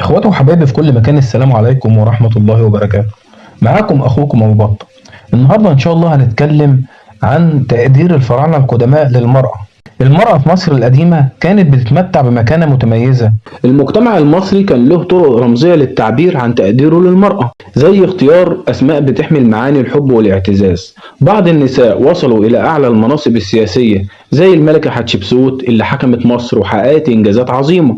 اخواتي وحبايبي في كل مكان، السلام عليكم ورحمة الله وبركاته. معاكم اخوكم ابو بطة. النهارده ان شاء الله هنتكلم عن تقدير الفراعنة القدماء للمرأة. المرأة في مصر القديمة كانت بتتمتع بمكانة متميزة. المجتمع المصري كان له طرق رمزية للتعبير عن تقديره للمرأة، زي اختيار أسماء بتحمل معاني الحب والاعتزاز. بعض النساء وصلوا إلى أعلى المناصب السياسية، زي الملكة حتشبسوت اللي حكمت مصر وحققت إنجازات عظيمة،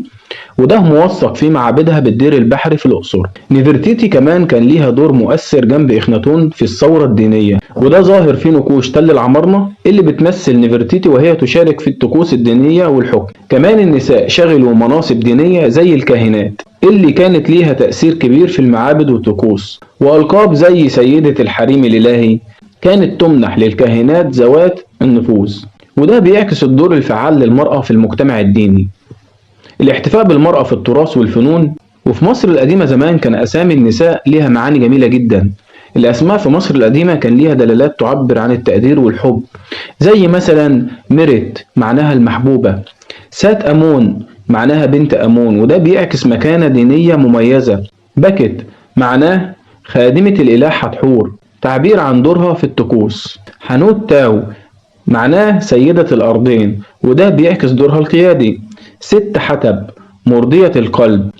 وده موثق في معابدها بالدير البحري في الأقصر. نفرتيتي كمان كان ليها دور مؤثر جنب إخناتون في الثورة الدينية، وده ظاهر في نقوش تل العمارنة اللي بتمثل نفرتيتي وهي تشارك في الطقوس الدينية والحكم. كمان النساء شغلوا مناصب دينية زي الكاهنات اللي كانت ليها تأثير كبير في المعابد والطقوس، وألقاب زي سيدة الحريم الإلهي كانت تمنح للكاهنات ذوات النفوذ، وده بيعكس الدور الفعال للمرأة في المجتمع الديني. الاحتفاء بالمرأة في التراث والفنون. وفي مصر القديمة زمان كان أسامي النساء ليها معاني جميلة جدا. الأسماء في مصر القديمة كان ليها دلالات تعبر عن التقدير والحب، زي مثلا ميرت معناها المحبوبة، سات أمون معناها بنت أمون وده بيعكس مكانة دينية مميزة، بكت معناه خادمة الإله حتحور تعبير عن دورها في الطقوس، حنوت تاو معناه سيدة الأرضين وده بيعكس دورها القيادي، ست حتب مرضية القلب